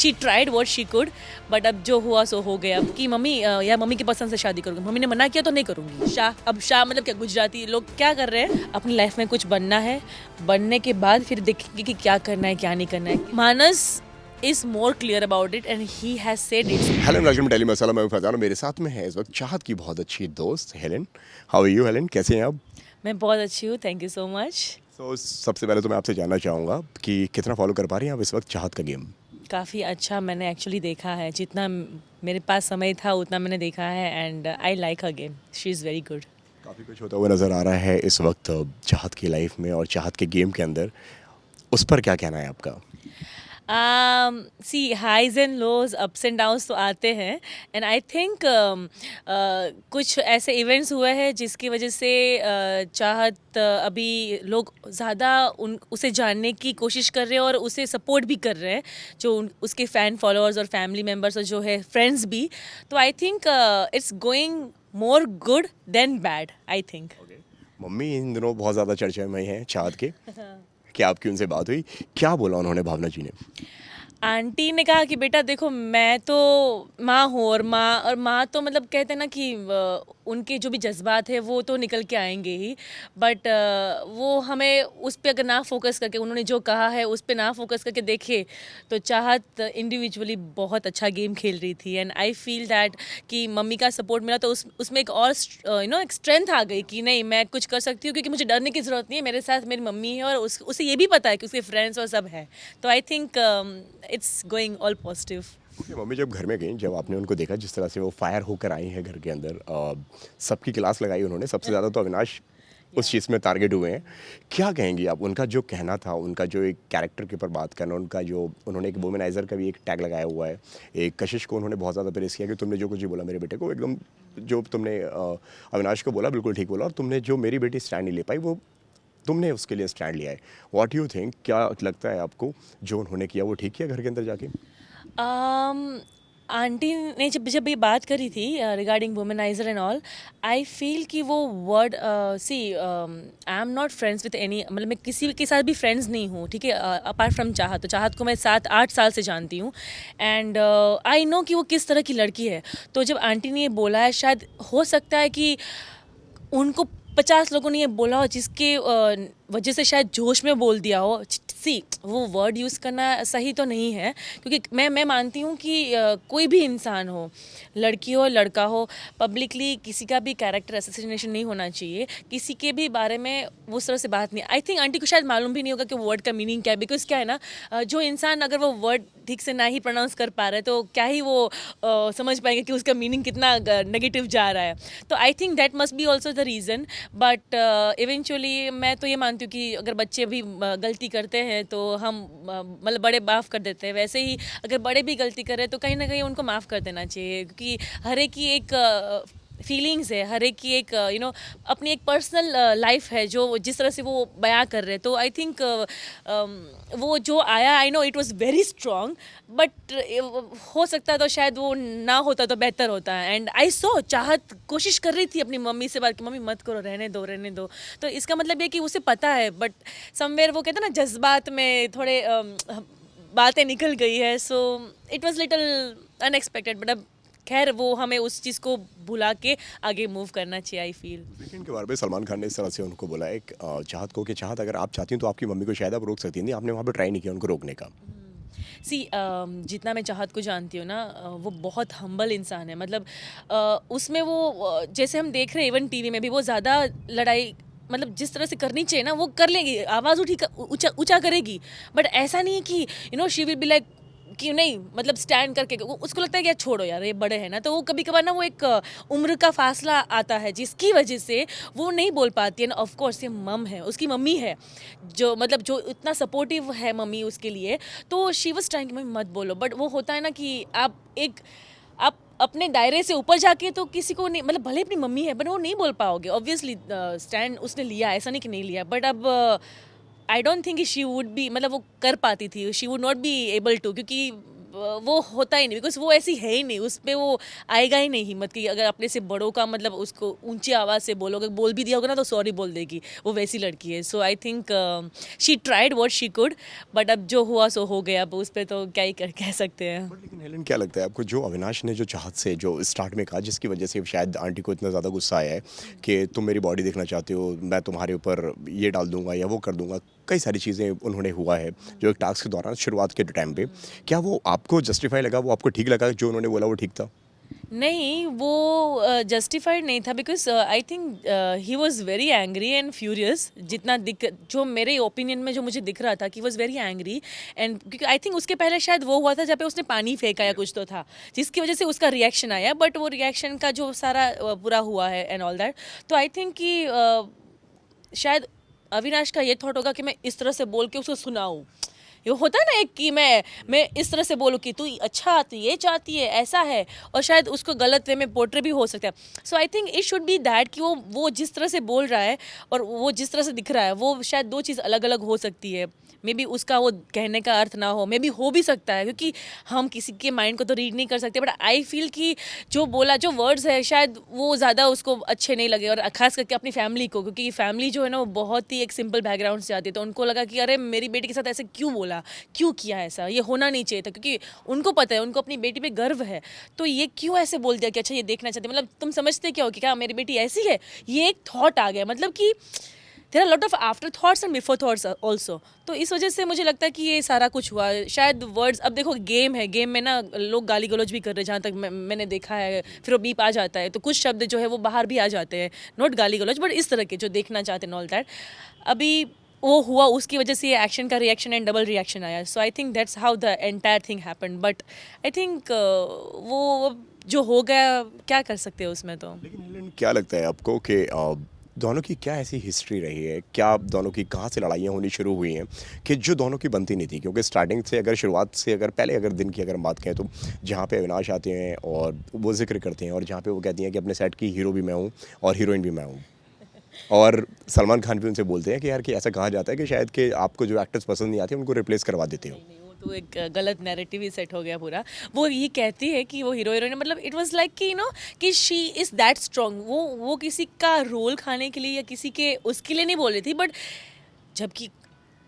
She tried what she could, but अब जो हुआ सो हो गया कि मम्मी या मम्मी की पसंद से शादी करूँगी। मम्मी ने मना किया तो नहीं करूँगी। अब शाह मतलब क्या, गुजराती लोग क्या कर रहे हैं, अपनी लाइफ में कुछ बनना है, बनने के बाद फिर देखेंगे कि क्या करना है क्या नहीं करना है। मानस is more clear about it and he has said it. Helen, welcome to Tele Masala. मैं फैजान, मेरे साथ में है इस वक्त चाहत की बहुत अच्छी दोस्त Helen. How are you Helen, कैसे हैं आप? मैं बहुत अच्छी हूँ, थैंक यू सो मच। सबसे पहले तो मैं आपसे जानना चाहूँगा कि कितना फॉलो कर पा रही हैं आप इस वक्त चाहत का गेम? काफ़ी अच्छा मैंने एक्चुअली देखा है, जितना मेरे पास समय था उतना मैंने देखा है and I like her game, she is very good. काफ़ी कुछ होता हुआ नज़र आ रहा है इस वक्त चाहत की लाइफ में और चाहत के गेम के अंदर, उस पर क्या कहना है आपका? See highs and lows, ups and downs तो आते हैं एंड आई थिंक कुछ ऐसे इवेंट्स हुए हैं जिसकी वजह से चाहत अभी लोग ज़्यादा उसे जानने की कोशिश कर रहे हैं और उसे सपोर्ट भी कर रहे हैं, जो उसके फ़ैन फॉलोअर्स और फैमिली मेम्बर्स और जो है फ्रेंड्स भी। तो I think it's going more good than bad, I think. Mummy इन दिनों बहुत ज़्यादा चर्चा में हैं चाहत के। क्या आपकी उनसे बात हुई? क्या बोला उन्होंने भावना जी ने? आंटी ने कहा कि बेटा देखो, मैं तो माँ हूँ और माँ तो मतलब कहते हैं ना कि उनके जो भी जज्बात है वो तो निकल के आएंगे ही, बट वो हमें उस पर अगर ना फोकस करके, उन्होंने जो कहा है उस पर ना फोकस करके देखे तो चाहत इंडिविजुअली बहुत अच्छा गेम खेल रही थी एंड आई फील दैट कि मम्मी का सपोर्ट मिला तो उसमें एक और एक स्ट्रेंथ आ गई कि नहीं, मैं कुछ कर सकती हूँ, क्योंकि मुझे डरने की ज़रूरत नहीं है, मेरे साथ मेरी मम्मी है और उसे ये भी पता है कि उसके फ्रेंड्स और सब है। तो I think it's going all positive. Mummy जब घर में गई, जब आपने उनको देखा जिस तरह से वो फायर होकर आई हैं घर के अंदर, सबकी क्लास लगाई उन्होंने, सबसे ज़्यादा तो अविनाश उस चीज़ में टारगेट हुए हैं। क्या कहेंगी आप? उनका जो कहना था, उनका जो एक कैरेक्टर के ऊपर बात करना, उनका जो उन्होंने एक वुमेनाइजर का भी एक टैग लगाया हुआ है, एक कशिश को उन्होंने बहुत ज़्यादा प्रेस किया कि तुमने जो कुछ भी बोला मेरे बेटे को, एकदम जो तुमने अविनाश को बोला बिल्कुल ठीक बोला, और तुमने जो मेरी बेटी स्टैंड नहीं ले पाई वो तुमने उसके लिए स्टैंड लिया है। व्हाट यू थिंक, क्या लगता है आपको जो उन्होंने किया वो ठीक किया घर के अंदर जाके? आंटी ने जब ये बात करी थी regarding womanizer and all, I feel कि वो word see I am not friends with any, मतलब मैं किसी के साथ भी फ्रेंड्स नहीं हूँ, ठीक है, अपार्ट फ्रॉम चाहत। तो चाहत को मैं 7-8 साल से जानती हूँ एंड आई नो कि वो किस तरह की लड़की है। तो जब आंटी ने ये बोला है, शायद हो सकता है कि उनको 50 लोगों ने ये बोला हो जिसके वजह से शायद जोश में बोल दिया हो। सी, वो वर्ड यूज़ करना सही तो नहीं है, क्योंकि मैं मानती हूँ कि कोई भी इंसान हो, लड़की हो लड़का हो, पब्लिकली किसी का भी कैरेक्टर असोसिएशन नहीं होना चाहिए, किसी के भी बारे में वो तरह से बात नहीं। आई थिंक आंटी को शायद मालूम भी नहीं होगा कि वर्ड का मीनिंग क्या है, बिकॉज क्या है ना, जो इंसान अगर वो वर्ड ठीक से ना ही प्रोनाउंस कर पा रहा है तो क्या ही वो समझ पाएंगे कि उसका मीनिंग कितना नेगेटिव जा रहा है। तो I think that must be also the reason, but eventually मैं तो ये मानती हूँ कि अगर बच्चे भी गलती करते हैं तो हम मतलब बड़े माफ़ कर देते हैं, वैसे ही अगर बड़े भी गलती कर रहे हैं तो कहीं ना कहीं उनको माफ़ कर देना चाहिए, क्योंकि हर एक की एक फीलिंग्स है, हर एक की एक अपनी एक पर्सनल लाइफ है जो जिस तरह से वो बयां कर रहे हैं। तो आई थिंक वो जो आया, I know it was very strong, but हो सकता है तो शायद वो ना होता तो बेहतर होता है। एंड आई सो चाहत कोशिश कर रही थी अपनी मम्मी से बात कि मम्मी मत करो, रहने दो रहने दो। तो इसका मतलब ये कि उसे पता है, बट समवेयर वो कहते हैं ना, जज्बात में थोड़े बातें निकल गई है। So it was little unexpected, but अब खैर वो हमें उस चीज़ को भुला के आगे मूव करना चाहिए, आई फील। वीकेंड के बारे में सलमान खान ने इस तरह से उनको बोला एक चाहत को कि चाहत अगर आप चाहती हैं तो आपकी मम्मी को शायद आप रोक सकती हैं, आपने वहाँ पे ट्राई नहीं किया उनको रोकने का। सी जितना मैं चाहत को जानती हूँ ना, वो बहुत हम्बल इंसान है। मतलब उसमें वो जैसे हम देख रहे हैं इवन टीवी में भी, वो ज़्यादा लड़ाई मतलब जिस तरह से करनी चाहिए ना वो कर लेगी, आवाज़ ऊंचा करेगी, बट ऐसा नहीं है कि शी विल बी लाइक कि नहीं, मतलब स्टैंड करके उसको लगता है कि यार छोड़ो यार, ये बड़े हैं ना। तो वो कभी कभार ना वो एक उम्र का फासला आता है जिसकी वजह से वो नहीं बोल पाती है ना। ऑफ कोर्स ये मम है, उसकी मम्मी है जो मतलब जो इतना सपोर्टिव है मम्मी उसके लिए, तो शी वाज ट्राइंग कि मम्मी मत बोलो, बट वो होता है ना कि आप अपने दायरे से ऊपर जाके तो किसी को नहीं, मतलब भले अपनी मम्मी है बट वो नहीं बोल पाओगे। ऑब्वियसली स्टैंड उसने लिया, ऐसा नहीं कि नहीं लिया, बट अब I don't think she would be, मतलब वो कर पाती थी, she would not be able to, क्योंकि वो होता ही नहीं, बिकॉज वो ऐसी है ही नहीं, उस पर वो आएगा ही नहीं हिम्मत कि अगर अपने से बड़ों का मतलब उसको ऊंची आवाज़ से बोलोगे, बोल भी दिया होगा ना तो सॉरी बोल देगी, वो वैसी लड़की है. So I think she tried what she could, but अब जो हुआ सो हो गया, अब उस पर तो क्या ही कह सकते हैं. बट लेकिन हेलन क्या लगता है आपको, जो अविनाश ने जो चाहत से जो स्टार्ट में कहा, जिसकी वजह से शायद आंटी को इतना ज़्यादा गुस्सा आया है कि तुम मेरी बॉडी देखना चाहते हो, मैं तुम्हारे ऊपर ये डाल दूंगा या वो कर दूंगा, कई सारी चीज़ें उन्होंने हुआ है जो एक टास्क के दौरान शुरुआत के टाइम पे, क्या वो आपको जस्टिफाई लगा, वो आपको ठीक लगा जो उन्होंने बोला वो ठीक था? नहीं, वो जस्टिफाइड नहीं था, because I think he was very angry and furious. जितना दिख, जो मेरे ओपिनियन में जो मुझे दिख रहा था कि वॉज वेरी एंग्री, एंड क्योंकि आई थिंक उसके पहले शायद वो हुआ था जब पे उसने पानी फेंका या कुछ तो था, जिसकी वजह से उसका रिएक्शन आया. बट वो रिएक्शन का जो सारा पूरा हुआ है एंड ऑल दैट, तो आई थिंक कि शायद अविनाश का ये थॉट होगा कि मैं इस तरह से बोल के उसको सुनाऊँ. ये होता है ना एक कि मैं इस तरह से बोलूँ कि तू अच्छा तू ये चाहती है, ऐसा है, और शायद उसको गलत वे में पोर्ट्रे भी हो सकता है. So I think it should be that कि वो जिस तरह से बोल रहा है और वो जिस तरह से दिख रहा है, वो शायद दो चीज़ अलग अलग हो सकती है. मे बी उसका वो कहने का अर्थ ना हो, मे बी हो भी सकता है, क्योंकि हम किसी के माइंड को तो रीड नहीं कर सकते. बट आई फील कि जो बोला, जो वर्ड्स है, शायद वो ज़्यादा उसको अच्छे नहीं लगे, और खास करके अपनी फैमिली को, क्योंकि फैमिली जो है ना वो बहुत ही एक सिंपल बैकग्राउंड से आती है, तो उनको लगा कि अरे मेरी बेटी के साथ ऐसे क्यों बोला, क्यों किया ऐसा, ये होना नहीं चाहिए था, क्योंकि उनको पता है, उनको अपनी बेटी पे गर्व है, तो ये क्यों ऐसे बोल दिया कि अच्छा ये देखना चाहते, मतलब तुम समझते क्या हो कि क्या मेरी बेटी ऐसी है, ये एक थॉट आ गया, मतलब कि there are lot of after thoughts and before thoughts also. तो इस वजह से मुझे लगता है कि ये सारा कुछ हुआ शायद वर्ड्स. अब देखो गेम है, गेम में ना लोग गाली गलौज भी कर रहे हैं, जहाँ तक मैंने देखा है, फिर वो बीप आ जाता है, तो कुछ शब्द जो है वो बाहर भी आ जाते हैं, नॉट गाली गलौज बट इस तरह के जो देखना चाहते हैं ऑल दैट. अभी वो हुआ, उसकी वजह से ये एक्शन का रिएक्शन एंड डबल रिएक्शन आया. So I think that's how the entire thing happened. But I think वो जो हो गया, क्या कर सकते हैं उसमें. तो लेकिन हेलन क्या लगता है आपको कि दोनों की क्या ऐसी हिस्ट्री रही है, क्या दोनों की कहाँ से लड़ाइयाँ होनी शुरू हुई हैं कि जो दोनों की बनती नहीं थी? क्योंकि स्टार्टिंग से अगर शुरुआत से अगर पहले अगर दिन की अगर हम बात करें तो जहाँ पे अविनाश आते हैं और वो जिक्र करते हैं और जहाँ पे वो कहती हैं कि अपने सेट की हीरो भी मैं हूँ और हीरोइन भी मैं हूँ, और सलमान खान भी उनसे बोलते हैं कि यार कि ऐसा कहा जाता है कि शायद कि आपको जो एक्टर्स पसंद नहीं आते उनको रिप्लेस करवा देते हो. नहीं, वो तो एक गलत नैरेटिव ही सेट हो गया पूरा. वो ये कहती है कि वो हीरो हीरोइन, मतलब इट वाज लाइक कि कि शी इज दैट स्ट्रांग. वो किसी का रोल खाने के लिए या किसी के उसके लिए नहीं बोल रही थी. बट जबकि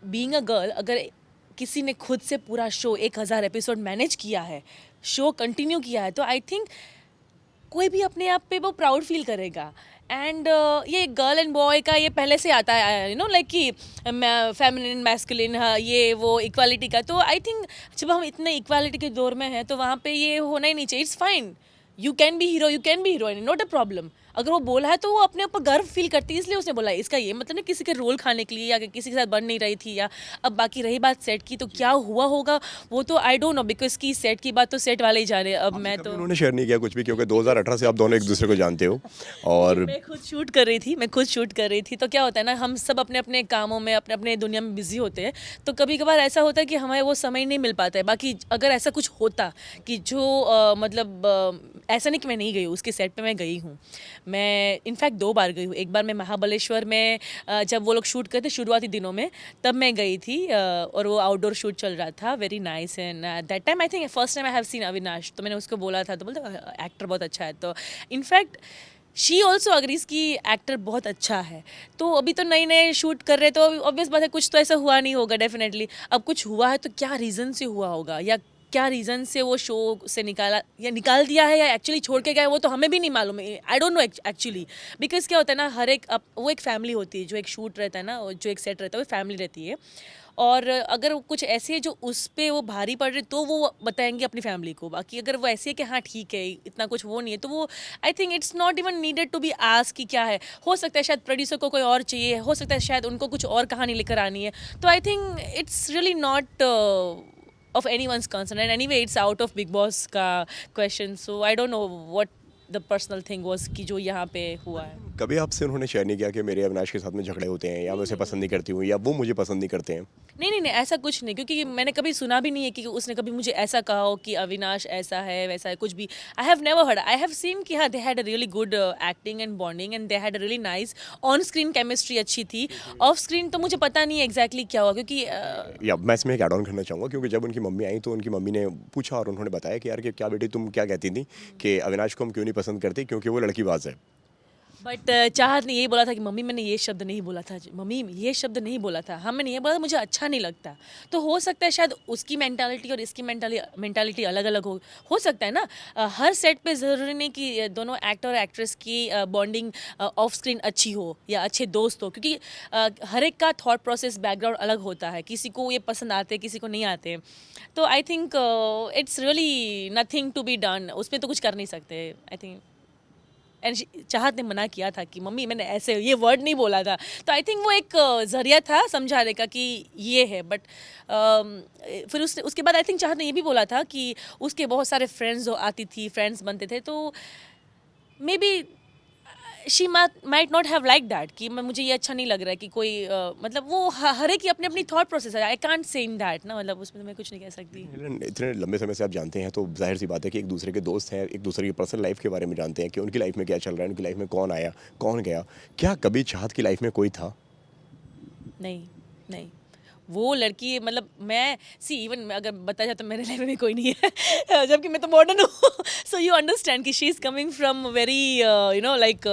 बीइंग अ गर्ल, अगर किसी ने खुद से पूरा शो 1000 एपिसोड मैनेज किया है, शो कंटिन्यू किया है, तो आई थिंक कोई भी अपने आप पे वो प्राउड फील करेगा. एंड ये गर्ल एंड बॉय का ये पहले से आता है, लाइक कि फेमिनिन मैस्कुलिन, हाँ, ये वो इक्वालिटी का. तो आई थिंक जब हम इतने इक्वालिटी के दौर में हैं तो वहाँ पे ये होना ही नहीं चाहिए. It's fine, you can be hero, you can be heroine, not a problem. अगर वो बोला है तो वो अपने ऊपर गर्व फील करती है, इसलिए उसने बोला है. इसका ये मतलब नहीं किसी के रोल खाने के लिए या किसी के साथ बन नहीं रही थी. या अब बाकी रही बात सेट की, तो क्या हुआ होगा वो तो आई डोंट नो, बिकॉज की सेट की बात तो सेट वाले ही जाने. अब मैं तो उन्होंने शेयर नहीं किया कुछ भी, क्योंकि 2018 से आप दोनों एक दूसरे को जानते हो. और मैं खुद शूट कर रही थी, तो क्या होता है ना, हम सब अपने अपने कामों में अपने अपने दुनिया में बिजी होते हैं, तो कभी कभार ऐसा होता है कि हमें वो समय नहीं मिल पाता है. बाकी अगर ऐसा कुछ होता कि जो ऐसा नहीं कि मैं नहीं गई हूँ उसके सेट पे, मैं गई हूँ. मैं इनफैक्ट 2 बार गई हूँ. एक बार मैं महाबलेश्वर में जब वो लोग शूट करते शुरुआती दिनों में, तब मैं गई थी, और वो आउटडोर शूट चल रहा था, very nice. And that time I think first time I have seen Avinash, तो मैंने उसको बोला था, तो बोलते एक्टर बहुत अच्छा है. तो इनफैक्ट शी ऑल्सो अग्रीज की एक्टर बहुत अच्छा है. तो अभी तो नए नए शूट कर रहे, तो ऑब्वियस बात है कुछ तो ऐसा हुआ नहीं होगा डेफिनेटली. अब कुछ हुआ है तो क्या रीज़न से हुआ होगा, या क्या रीज़न से वो शो से निकाल दिया है, या एक्चुअली छोड़ के गए, वो तो हमें भी नहीं मालूम है. I don't no actually, because क्या होता है ना, हर एक वो एक फैमिली होती है, जो एक शूट रहता है ना, जो एक सेट रहता है, वो फैमिली रहती है. और अगर कुछ ऐसे है जो उस पर वो भारी पड़ रहे, तो वो बताएंगे अपनी फैमिली को. बाकी अगर वो ऐसी है कि हाँ ठीक है, इतना कुछ वो नहीं है, तो वो I think it's not even needed to be ask कि क्या है. हो सकता है शायद प्रोड्यूसर को कोई और चाहिए, हो सकता है शायद उनको कुछ और कहानी लेकर आनी है. तो I think it's really not of anyone's concern, and anyway it's out of Big Boss का question, so I don't know what the personal thing was कि जो यहाँ पे हुआ है. कभी आपसे उन्होंने शेयर नहीं किया कि मेरे अविनाश के साथ में झगड़े होते हैं, या मैं उसे पसंद नहीं करती हूँ, या वो मुझे पसंद नहीं करते हैं? नहीं, ऐसा कुछ नहीं, क्योंकि मैंने कभी सुना भी नहीं है कि उसने कभी मुझे ऐसा कहा हो कि अविनाश ऐसा है वैसा है, कुछ भी। I have never heard. I have seen कि हाँ, they had a really good acting and bonding and they had a really nice on screen chemistry अच्छी थी। ऑफ स्क्रीन तो मुझे पता नहीं एग्जैक्टली क्या हुआ, क्योंकि या मैं इसमें एक ऐड ऑन करना चाहूँगा, क्योंकि जब उनकी मम्मी आई तो उनकी मम्मी ने पूछा और उन्होंने बताया कि यार कि क्या बेटी तुम क्या कहती थी कि अविनाश को हम क्यों नहीं पसंद करते, क्योंकि वो लड़कीबाज है। बट चाहत ने यही बोला था कि मम्मी मैंने ये शब्द नहीं बोला था, मम्मी ये शब्द नहीं बोला था, हाँ मैंने ये बोला था, मुझे अच्छा नहीं लगता। तो हो सकता है शायद उसकी मेंटालिटी और इसकी मेंटालिटी अलग अलग हो सकता है ना। हर सेट पे ज़रूरी नहीं कि दोनों एक्टर और एक्ट्रेस की बॉन्डिंग ऑफ स्क्रीन अच्छी हो या अच्छे दोस्त हो, क्योंकि हर एक का थॉट प्रोसेस बैकग्राउंड अलग होता है, किसी को ये पसंद आते किसी को नहीं आते। तो I think it's really nothing to be done, उसमें तो कुछ कर नहीं सकते आई थिंक। एंड चाहत ने मना किया था कि मम्मी मैंने ऐसे ये वर्ड नहीं बोला था, तो आई थिंक वो एक जरिया था समझाने का कि ये है। बट फिर उसके बाद आई थिंक चाहत ने ये भी बोला था कि उसके बहुत सारे फ्रेंड्स आती थी, फ्रेंड्स बनते थे, तो may be she might not have like that कि मुझे ये अच्छा नहीं लग रहा है कि कोई मतलब वो हर एक की अपनी अपनी थॉट प्रोसेस है। I can't say in that ना, मतलब उसमें तो मैं कुछ नहीं कह सकती। इतने लंबे समय से आप जानते हैं तो जाहिर सी बात है कि एक दूसरे के दोस्त हैं, एक दूसरे की पर्सनल लाइफ के बारे में जानते हैं कि उनकी लाइफ में क्या चल रहा है, उनकी लाइफ में कौन आया कौन गया। क्या कभी चाहत की लाइफ में कोई था? नहीं, वो लड़की मतलब मैं इवन अगर बताया जाए तो मेरे लाइफ में भी कोई नहीं है जबकि मैं तो मॉडर्न हूँ। सो यू अंडरस्टैंड कि she is coming from very you know like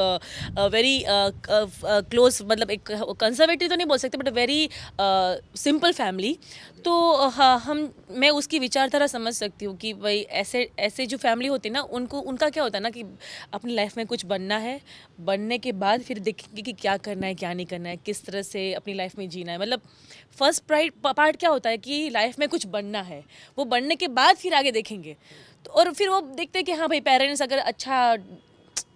very close, मतलब एक कंजर्वेटिव तो नहीं बोल सकते बट वेरी सिंपल फैमिली। तो हाँ, मैं उसकी विचारधारा समझ सकती हूँ कि भाई ऐसे ऐसे जो फैमिली होती है ना, उनका क्या होता है ना कि अपनी लाइफ में कुछ बनना है, बनने के बाद फिर देखेंगे कि क्या करना है क्या नहीं करना है, किस तरह से अपनी लाइफ में जीना है। मतलब फर्स्ट पार्ट क्या होता है कि लाइफ में कुछ बनना है, वो बनने के बाद फिर आगे देखेंगे। तो और फिर वो देखते हैं कि हाँ भाई पेरेंट्स अगर अच्छा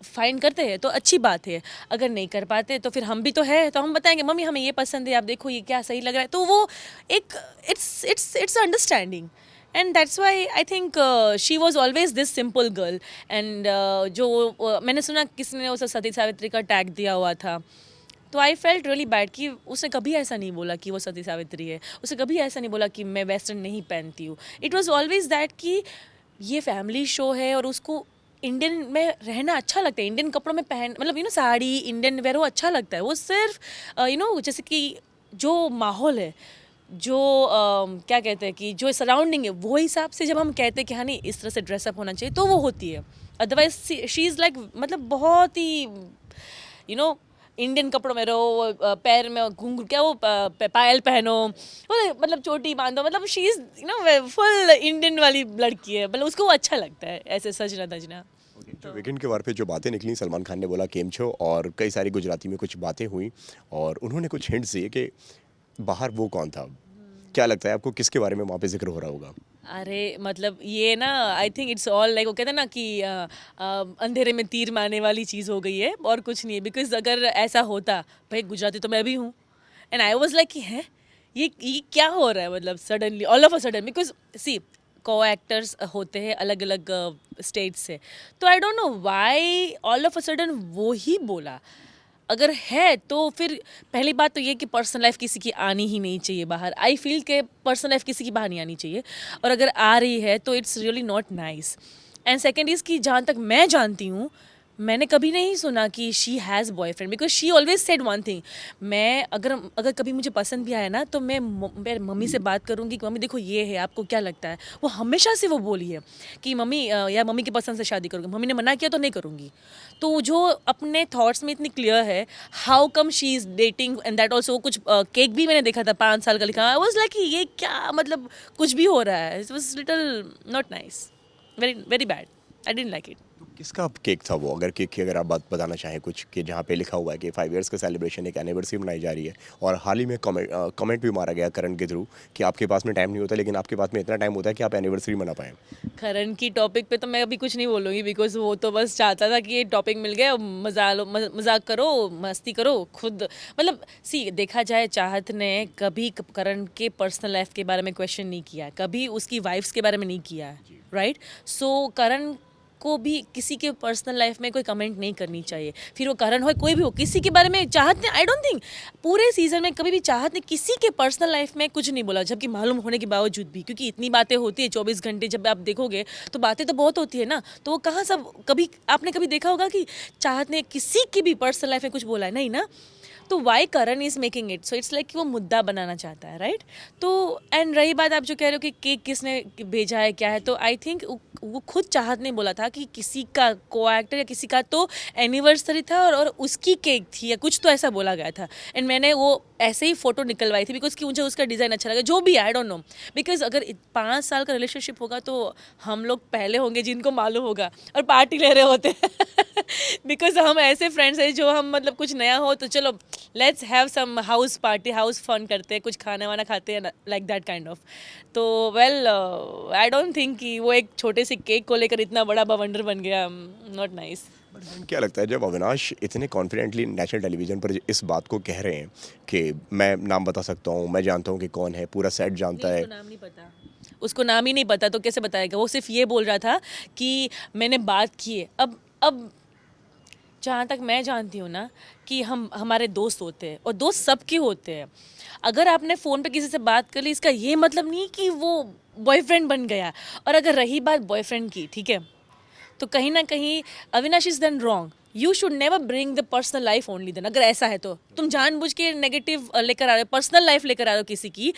फाइंड करते हैं तो अच्छी बात है, अगर नहीं कर पाते तो फिर हम भी तो है, तो हम बताएंगे मम्मी हमें ये पसंद है, आप देखो ये क्या सही लग रहा है। तो वो एक it's understanding and that's why I think she was always this simple girl. And जो मैंने सुना किसी ने उसे सती सावित्री का टैग दिया हुआ था, तो आई फेल्ट रियली बैड कि उसने कभी ऐसा नहीं बोला कि वो सती सावित्री है, उसने कभी ऐसा नहीं बोला कि मैं वेस्टर्न नहीं पहनती हूँ। इट वॉज ऑलवेज दैट कि ये फैमिली शो है और उसको इंडियन में रहना अच्छा लगता है, इंडियन कपड़ों में पहन मतलब साड़ी इंडियन वेयर वो अच्छा लगता है। वो सिर्फ जैसे कि जो माहौल है, जो क्या कहते हैं कि जो सराउंडिंग है, वो हिसाब से जब हम कहते हैं कि हाँ नहीं इस तरह से ड्रेसअप होना चाहिए तो वो होती है। अदरवाइज शी इज़ लाइक मतलब बहुत ही इंडियन कपड़ों में रहो, पैर में घुंघरू क्या वो पायल पहनो, मतलब चोटी बांधो, मतलब शी इज़ फुल इंडियन वाली लड़की है, मतलब उसको वो अच्छा लगता है ऐसे सजना धजना। जो वीकेंड के बारे पे जो बातें निकली, सलमान खान ने बोला केम छो और कई सारी गुजराती में कुछ बातें हुई और उन्होंने कुछ हिंट्स दिए कि बाहर वो कौन था। क्या लगता है आपको किसके बारे में वहाँ पे जिक्र हो रहा होगा? अरे मतलब ये ना आई थिंक इट्स ऑल लाइक वो कहते हैं ना कि अंधेरे में तीर मारने वाली चीज़ हो गई है और कुछ नहीं है। बिकॉज अगर ऐसा होता, भाई गुजराती तो मैं भी हूँ, एंड आई वॉज लाइक कि है ये क्या हो रहा है, मतलब suddenly all of a sudden. Because see co-actors होते हैं अलग अलग स्टेट से, तो I don't know why all of a sudden वो ही बोला। अगर है तो फिर पहली बात तो ये कि पर्सनल लाइफ किसी की आनी ही नहीं चाहिए बाहर। आई फील के पर्सनल लाइफ किसी की बाहर नहीं आनी चाहिए, और अगर आ रही है तो it's really not nice. And second is कि जहाँ तक मैं जानती हूँ, मैंने कभी नहीं सुना कि she has boyfriend, because she always said one thing. मैं अगर कभी मुझे पसंद भी आया ना तो मैं मेरे मम्मी से बात करूँगी कि मम्मी देखो ये है, आपको क्या लगता है। वो हमेशा से वो बोली है कि मम्मी या मम्मी की पसंद से शादी करूँगी, मम्मी ने मना किया तो नहीं करूँगी। तो जो अपने थॉट्स में इतनी क्लियर है, how come she is dating and that also. कुछ केक भी मैंने देखा था 5 साल का लिखा, आई वॉज लाइक ये क्या मतलब कुछ भी हो रहा है। It was little not nice, very very bad, I didn't like it. किसका केक था वो, अगर केक की अगर आप बात बताना चाहें कुछ, कि जहाँ पे लिखा हुआ है कि 5 इयर्स का सेलिब्रेशन, एक एनिवर्सरी मनाई जा रही है और हाल ही में कमेंट भी मारा गया करण के थ्रू कि आपके पास में टाइम नहीं होता लेकिन आपके पास में इतना टाइम होता है कि आप एनिवर्सरी मना पाएँ। करण की टॉपिक पे तो मैं अभी कुछ नहीं बोलूँगी, बिकॉज वो तो बस चाहता था कि ये टॉपिक मिल गया, मजाक करो मस्ती करो खुद। मतलब देखा जाए चाहत ने कभी करण के पर्सनल लाइफ के बारे में क्वेश्चन नहीं किया, कभी उसकी वाइफ्स के बारे में नहीं किया, राइट। सो करण को भी किसी के पर्सनल लाइफ में कोई कमेंट नहीं करनी चाहिए, फिर वो करण हो कोई भी हो, किसी के बारे में चाहत ने आई डोंट थिंक पूरे सीजन में कभी भी चाहत ने किसी के पर्सनल लाइफ में कुछ नहीं बोला, जबकि मालूम होने के बावजूद भी, क्योंकि इतनी बातें होती है 24 घंटे जब आप देखोगे तो बातें तो बहुत होती है ना, तो वो कहाँ सब कभी आपने कभी देखा होगा कि चाहत ने किसी की भी पर्सनल लाइफ में कुछ बोला है, नहीं ना। तो why Karan is making it, so it's like कि वो मुद्दा बनाना चाहता है, राइट। तो एंड रही बात आप जो कह रहे हो कि केक किसने भेजा है क्या है, तो आई थिंक वो खुद चाहत ने बोला था कि किसी का को एक्टर या किसी का तो एनिवर्सरी था और उसकी केक थी या कुछ तो ऐसा बोला गया था, एंड मैंने वो ऐसे ही फोटो निकलवाई थी बिकॉज कि मुझे उसका डिज़ाइन अच्छा लगा, जो भी आई डोंट नो, बिकॉज अगर 5 साल का रिलेशनशिप होगा तो हम लोग पहले होंगे जिनको मालूम होगा और पार्टी ले रहे होते बिकॉज हम ऐसे फ्रेंड्स हैं जो हम मतलब कुछ नया हो तो चलो let's have some house party, house fun करते हैं, कुछ खाना वाना खाते हैं, लाइक दैट काइंड ऑफ। तो वेल आई डोंट थिंक कि वो एक छोटे से केक को लेकर इतना बड़ा बवंडर बन गया, नॉट नाइस। क्या लगता है जब अविनाश इतने कॉन्फिडेंटली नेशनल टेलीविजन पर इस बात को कह रहे हैं कि मैं नाम बता सकता हूँ, मैं जानता हूँ कि कौन है, पूरा सेट जानता है। उसको नाम नहीं पता, उसको नाम ही नहीं पता तो कैसे बताएगा, वो सिर्फ ये बोल रहा था कि मैंने बात की है। अब जहाँ तक मैं जानती हूँ ना कि हमारे दोस्त होते हैं और दोस्त सबके होते हैं, अगर आपने फ़ोन पे किसी से बात कर ली इसका ये मतलब नहीं कि वो बॉयफ्रेंड बन गया। और अगर रही बात बॉयफ्रेंड की, ठीक है, तो कहीं ना कहीं Avinash is done wrong, you should never bring the personal life only then. अगर ऐसा है तो तुम जानबूझ के नेगेटिव लेकर आ रहे हो, पर्सनल लाइफ लेकर आ रहे हो किसी की,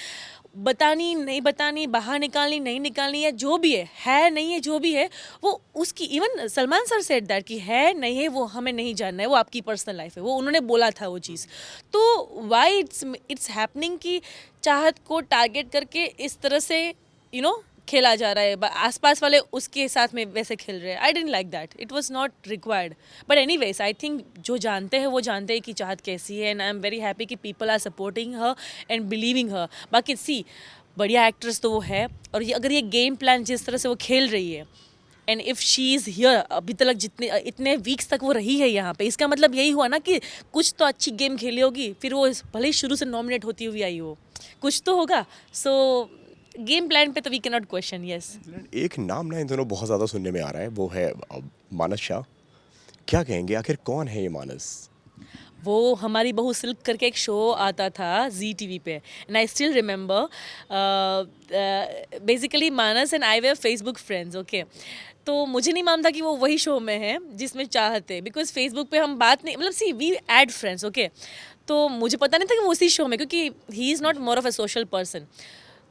बतानी नहीं बतानी, बाहर निकालनी नहीं निकालनी, या जो भी है नहीं है, जो भी है वो उसकी। Even Salman sir said that कि है नहीं है वो हमें नहीं जानना है, वो आपकी पर्सनल लाइफ है, वो उन्होंने बोला था वो चीज़। तो वाई इट्स हैपनिंग कि चाहत को टारगेट करके इस तरह से खेला जा रहा है, आसपास वाले उसके साथ में वैसे खेल रहे हैं। I didn't like that, it was not required, but anyways I think जो जानते हैं वो जानते हैं कि चाहत कैसी है, and I am very happy कि people are supporting her and believing her. बाकी सी बढ़िया एक्ट्रेस तो वो है, और ये अगर ये गेम प्लान जिस तरह से वो खेल रही है, and if she is here, अभी तक जितने इतने वीक्स तक वो रही है यहाँ पे, इसका मतलब यही हुआ ना कि कुछ तो अच्छी गेम खेली होगी, फिर वो भले ही शुरू से नॉमिनेट होती हुई आई हो, कुछ तो होगा। सो गेम प्लान पे तो we can not question. Yes, एक नाम ना इन दोनों बहुत ज़्यादा सुनने में आ रहा है, वो है मानस शाह। क्या कहेंगे, आखिर कौन है ये मानस? वो हमारी बहू सिल्क करके एक शो आता था जी टीवी पे, and I still remember, basically Manas and I were Facebook friends, okay. तो मुझे नहीं मालूम था कि वो वही शो में है जिसमें चाहते, बिकॉज फेसबुक पे हम बात नहीं, मतलब सी वी ऐड फ्रेंड्स, ओके। तो मुझे पता नहीं था कि वो उसी शो में, क्योंकि he is not more of a social person.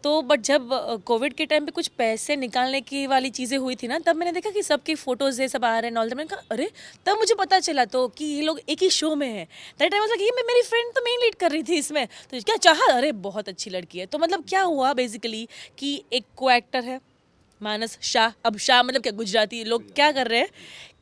तो बट जब कोविड के टाइम पे कुछ पैसे निकालने की वाली चीज़ें हुई थी ना, तब मैंने देखा कि सबके फोटोज़ है, सब आ रहे हैं नॉल, मैंने कहा अरे, तब मुझे पता चला तो कि ये लोग एक ही शो में है। दैट टाइम मतलब ये मेरी फ्रेंड तो मेन लीड कर रही थी इसमें, तो क्या चाहा, अरे बहुत अच्छी लड़की है। तो मतलब क्या हुआ बेसिकली कि एक को एक्टर है मानस शाह, अब शाह मतलब क्या गुजराती लोग क्या कर रहे हैं,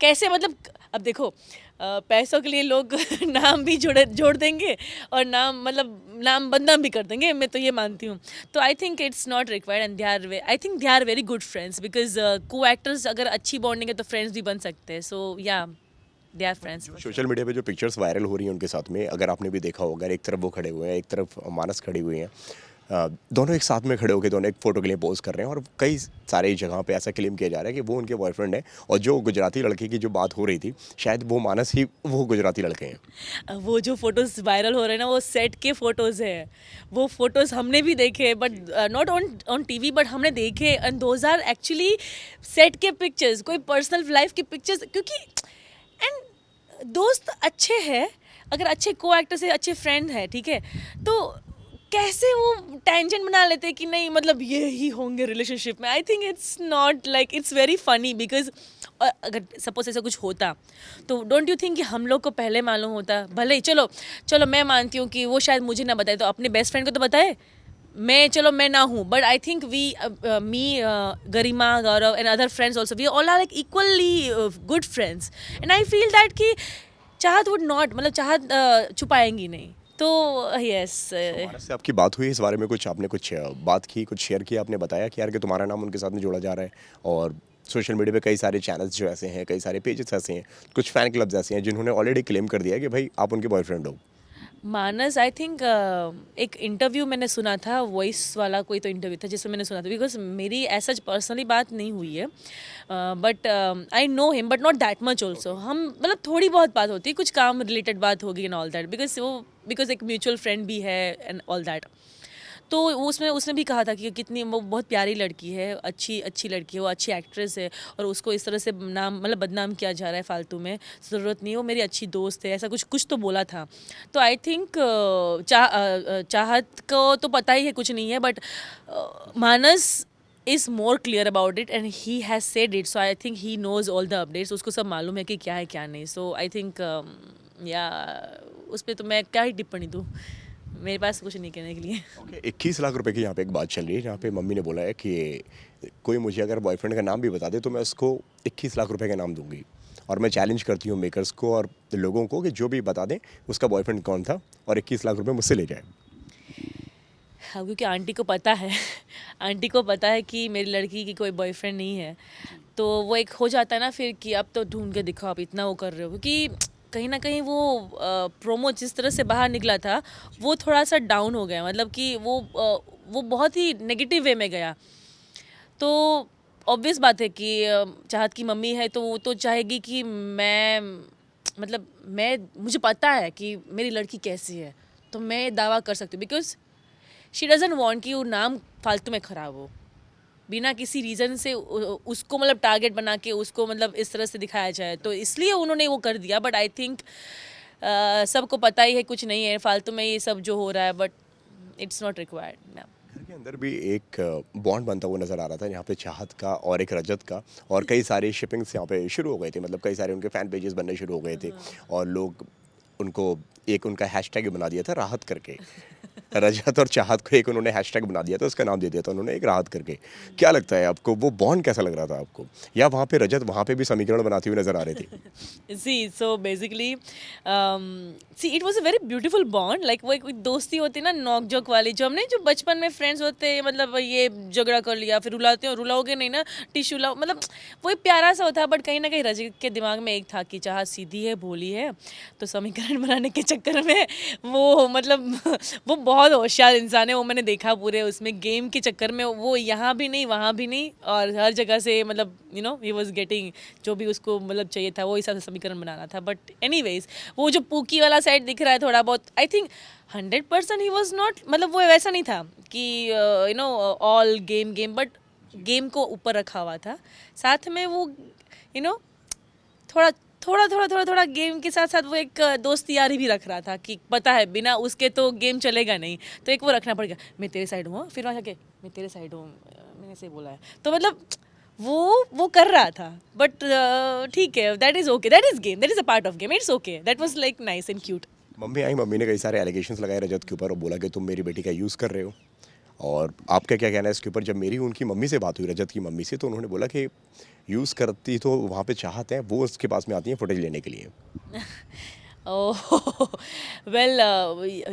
कैसे मतलब अब देखो पैसों के लिए लोग नाम भी जोड़ देंगे और नाम बदनाम भी कर देंगे, मैं तो ये मानती हूँ। तो I think it's not required, and I think they are very good friends, because co-actors अगर अच्छी बॉन्डिंग है तो फ्रेंड्स भी बन सकते हैं। So yeah they are friends. Social media पे जो पिक्चर्स वायरल हो रही हैं उनके साथ में, अगर आपने भी देखा होगा, एक तरफ वो खड़े हुए हैं, एक तरफ मानस खड़ी हुई हैं, दोनों एक साथ में खड़े होकर दोनों एक फ़ोटो के लिए पोज कर रहे हैं, और कई सारे जगह पे ऐसा क्लेम किया जा रहा है कि वो उनके बॉयफ्रेंड है, और जो गुजराती लड़के की जो बात हो रही थी शायद वो मानस ही वो गुजराती लड़के हैं। वो जो फोटोज़ वायरल हो रहे हैं ना, वो सेट के फोटोज़ हैं, वो फोटोज़ हमने भी देखे, but not on TV, but हमने देखे, and those are actually set के पिक्चर्स, कोई पर्सनल लाइफ की पिक्चर्स, क्योंकि एंड दोस्त अच्छे हैं, अगर अच्छे को एक्टर से अच्छे फ्रेंड हैं, ठीक है, तो कैसे वो टेंशन बना लेते हैं कि नहीं मतलब ये ही होंगे रिलेशनशिप में। आई think it's not like, it's very funny, because अगर सपोज ऐसा कुछ होता तो डोंट यू थिंक कि हम लोग को पहले मालूम होता, भले ही चलो मैं मानती हूँ कि वो शायद मुझे ना बताए तो अपने बेस्ट फ्रेंड को तो बताए, मैं ना हूँ, but I think we me Garima, Gaurav and other friends also, we all are like equally good friends, and I feel that कि चाहत वुड नॉट, मतलब चाहत छुपाएंगी नहीं। तो यस, मानस से आपकी बात हुई इस बारे में, कुछ आपने कुछ बात की, कुछ शेयर किया, आपने बताया कि यार कि तुम्हारा नाम उनके साथ में जोड़ा जा रहा है, और सोशल मीडिया पे कई सारे चैनल्स जो ऐसे हैं, कई सारे पेजेस ऐसे हैं, कुछ फ़ैन क्लब्स ऐसे हैं जिन्होंने ऑलरेडी क्लेम कर दिया है कि भाई आप उनके बॉयफ्रेंड हो। मानस आई थिंक एक इंटरव्यू मैंने सुना था, वॉइस वाला कोई तो इंटरव्यू था जिसमें मैंने सुना था, बिकॉज मेरी ऐसा पर्सनली बात नहीं हुई है, but I know him but not that much also. हम मतलब थोड़ी बहुत बात होती है, कुछ काम रिलेटेड बात होगी एंड ऑल दैट, बिकॉज एक म्यूचुअल फ्रेंड भी है एंड ऑल दैट। तो उसमें उसने भी कहा था कि कितनी वो बहुत प्यारी लड़की है, अच्छी अच्छी लड़की है, वो अच्छी एक्ट्रेस है, और उसको इस तरह से नाम मतलब बदनाम किया जा रहा है फालतू में, ज़रूरत नहीं है, वो मेरी अच्छी दोस्त है, ऐसा कुछ कुछ तो बोला था। तो आई थिंक चाहत को तो पता ही है कुछ नहीं है, but Manas is more clear about it and he has said it, so I think he knows all the updates, उसको सब मालूम है कि क्या है क्या नहीं। सो आई थिंक या उस पर तो मैं क्या ही टिप्पणी दूँ, मेरे पास कुछ नहीं कहने के लिए। ओके, 21 लाख रुपए की यहाँ पे एक बात चल रही है जहाँ पे मम्मी ने बोला है कि कोई मुझे अगर बॉयफ्रेंड का नाम भी बता दे तो मैं उसको 21 लाख रुपए का नाम दूंगी, और मैं चैलेंज करती हूँ मेकर्स को और लोगों को कि जो भी बता दें उसका बॉयफ्रेंड कौन था और 21 लाख रुपए मुझसे ले जाए। हाँ, क्योंकि आंटी को पता है आंटी को पता है कि मेरी लड़की की कोई बॉयफ्रेंड नहीं है, तो वो एक हो जाता है ना फिर कि अब तो ढूंढ के दिखाओ, आप इतना वो कर रहे हो, क्योंकि कहीं ना कहीं वो प्रोमो जिस तरह से बाहर निकला था वो थोड़ा सा डाउन हो गया, मतलब कि वो बहुत ही नेगेटिव वे में गया। तो ऑब्वियस बात है कि चाहत की मम्मी है तो वो तो चाहेगी कि मैं मतलब मैं मुझे पता है कि मेरी लड़की कैसी है, तो मैं दावा कर सकती हूँ, बिकॉज शी डजंट वांट कि वो नाम फालतू में ख़राब हो, बिना किसी रीज़न से उसको मतलब टारगेट बना के उसको मतलब इस तरह से दिखाया जाए, तो इसलिए उन्होंने वो कर दिया। बट आई थिंक सबको पता ही है कुछ नहीं है फालतू में ये सब जो हो रहा है, बट इट्स नॉट रिक्वायर्ड। घर के अंदर भी एक बॉन्ड बनता हुआ नजर आ रहा था यहाँ पे चाहत का और एक रजत का, और कई सारे शिपिंग्स यहाँ पे शुरू हो गए थे, मतलब कई सारे उनके फैन पेजेस बनने शुरू हो गए थे और लोग उनको एक उनका हैशटैग बना दिया था राहत करके। रजत और चाहत को एक उन्होंने हैशटैग बना दिया था, उसका नाम दे दिया था उन्होंने एक राहत करके। क्या लगता है आपको वो बॉन्ड कैसा लग रहा था आपको, या वहाँ पे रजत वहाँ पे भी समीकरण बनाती हुई नजर आ रही थी? See, so basically, see, it was a very beautiful bond. Like वो एक दोस्ती होती है ना नॉक जोक वाली, जो हमने जो बचपन में फ्रेंड्स होते हैं, मतलब ये झगड़ा कर लिया फिर रुलाते हो, रुलाओगे नहीं ना, टिश्यू लाओ, मतलब वो एक प्यारा सा होता है। बट कहीं ना कहीं रजत के दिमाग में एक था कि चाह सीधी है, भोली है, तो समीकरण बनाने के चक्कर में वो मतलब वो बहुत होशियार इंसान है, वो मैंने देखा पूरे उसमें गेम के चक्कर में वो यहाँ भी नहीं वहाँ भी नहीं और हर जगह से मतलब ही वॉज गेटिंग जो भी उसको मतलब चाहिए था वो हिसाब से समीकरण बनाना था। बट एनीवेज वो जो पूकी वाला साइड दिख रहा है थोड़ा बहुत, I think 100% he was not, मतलब वो वैसा नहीं था कि ऑल गेम, बट गेम को ऊपर रखा हुआ था, साथ में वो थोड़ा थोड़ा गेम के साथ साथ वो एक दोस्ती यारी भी रख रहा था कि पता है बिना उसके तो गेम चलेगा नहीं, तो एक वो रखना पड़ेगा, मैं तेरे साइड हूँ, फिर वहाँ जाके मैं तेरे साइड हूँ, मैंने ऐसे बोला है, तो मतलब वो कर रहा था। बट ठीक है, that is okay, that is game, that is a part of game, it's okay, that was like nice and cute. Mummy I, mummy ने कई सारे एलिगेशंस लगाए रजत के ऊपर और बोला कि तुम मेरी बेटी का यूज़ कर रहे हो, और आपका क्या कहना है इसके ऊपर? जब मेरी उनकी मम्मी से बात हुई, रजत की मम्मी से, तो उन्होंने बोला कि यूज़ करती तो वहाँ पे चाहत है, वो उसके पास में आती हैं फुटेज लेने के लिए। ओह well,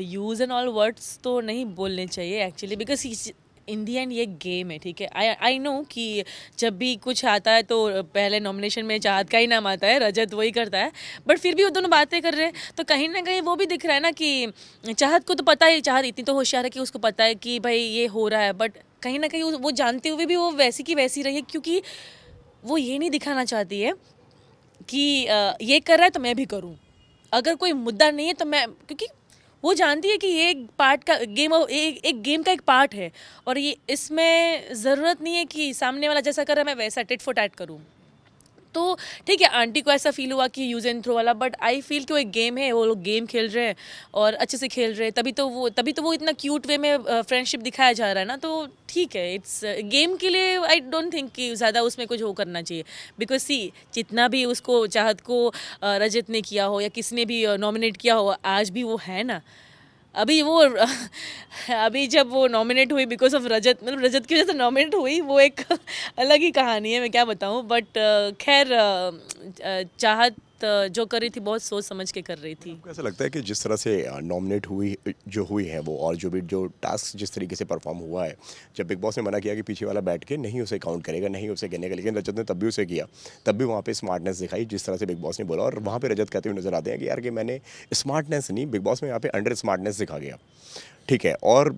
use and all words तो नहीं बोलने चाहिए actually, because in the and ये गेम है, ठीक है। आई नो कि जब भी कुछ आता है तो पहले नॉमिनेशन में चाहत का ही नाम आता है, रजत वही करता है, बट फिर भी वो दोनों बातें कर रहे हैं, तो कहीं ना कहीं वो भी दिख रहा है ना कि चाहत को तो पता है, चाहत इतनी तो होशियार है कि उसको पता है कि भाई ये हो रहा है, बट कहीं ना कहीं वो जानते हुए भी वो वैसी की वैसी रही है, क्योंकि वो ये नहीं दिखाना चाहती है कि ये कर रहा है तो मैं भी करूं, अगर कोई मुद्दा नहीं है तो मैं, क्योंकि वो जानती है कि ये एक पार्ट का गेम, एक गेम का एक पार्ट है, और ये इसमें ज़रूरत नहीं है कि सामने वाला जैसा कर रहा है मैं वैसा टिट फॉर टैट करूं। तो ठीक है, आंटी को ऐसा फील हुआ कि यूज़ एंड थ्रो वाला, बट आई फील कि वो एक गेम है, वो लोग गेम खेल रहे हैं और अच्छे से खेल रहे हैं, तभी तो वो इतना क्यूट वे में फ्रेंडशिप दिखाया जा रहा है ना, तो ठीक है, इट्स गेम के लिए आई डोंट थिंक कि ज़्यादा उसमें कुछ हो करना चाहिए, बिकॉज सी जितना भी उसको चाहत को रजत ने किया हो या किसने भी नॉमिनेट किया हो, आज भी वो है ना, अभी वो अभी जब वो नॉमिनेट हुई बिकॉज ऑफ रजत, मतलब रजत की वजह से नॉमिनेट हुई, वो एक अलग ही कहानी है, मैं क्या बताऊँ। बट खैर चाहत जो कर रही थी बहुत सोच समझ के कर रही थी। आपको ऐसा लगता है कि जिस तरह से नॉमिनेट हुई है वो, और जो टास्क जिस तरीके से परफॉर्म हुआ है, जब बिग बॉस ने मना किया कि पीछे वाला बैठ के नहीं उसे काउंट करेगा, नहीं उसे गिनेगा, लेकिन रजत ने तब भी उसे किया, तब भी वहाँ पे स्मार्टनेस दिखाई जिस तरह से बिग बॉस ने बोला, और वहाँ पे रजत कहते हुए नजर आते हैं कि यार कि मैंने स्मार्टनेस नहीं, बिग बॉस में यहाँ पे अंडर स्मार्टनेस दिखा गया, ठीक है। और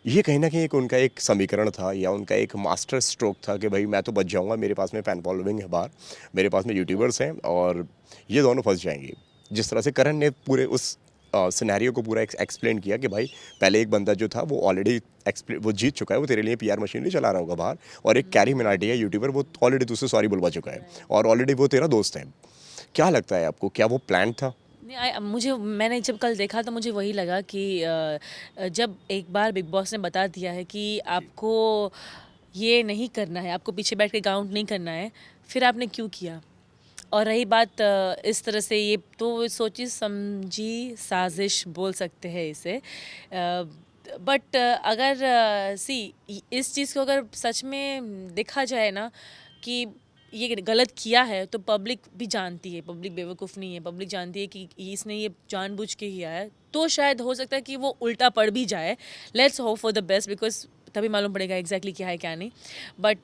ये कहीं ना कहीं एक उनका एक समीकरण था या उनका एक मास्टर स्ट्रोक था कि भाई मैं तो बच जाऊंगा, मेरे पास में फैन फॉलोइंग है बाहर, मेरे पास में यूट्यूबर्स हैं, और ये दोनों फंस जाएंगे। जिस तरह से करण ने पूरे उस सिनेरियो को पूरा एक्सप्लेन किया कि भाई पहले एक बंदा जो था वो ऑलरेडी वो जीत चुका है, वो तेरे लिए पीआर मशीनरी चला रहा होगा बाहर, और एक कैरी मिनाटी है यूट्यूबर, वो ऑलरेडी तुझसे सॉरी बुलवा चुका है और ऑलरेडी वो तेरा दोस्त है। क्या लगता है आपको, क्या वो प्लान था? मैंने जब कल देखा तो मुझे वही लगा कि जब एक बार बिग बॉस ने बता दिया है कि आपको ये नहीं करना है, आपको पीछे बैठ के काउंट नहीं करना है, फिर आपने क्यों किया? और रही बात इस तरह से, ये तो सोची समझी साजिश बोल सकते हैं इसे, बट अगर इस चीज़ को अगर सच में देखा जाए ना कि ये गलत किया है, तो पब्लिक भी जानती है, पब्लिक बेवकूफ़ नहीं है, पब्लिक जानती है कि इसने ये जानबूझ के किया है, तो शायद हो सकता है कि वो उल्टा पड़ भी जाए। Let's hope for the best, because तभी मालूम पड़ेगा एग्जैक्टली क्या है क्या नहीं। बट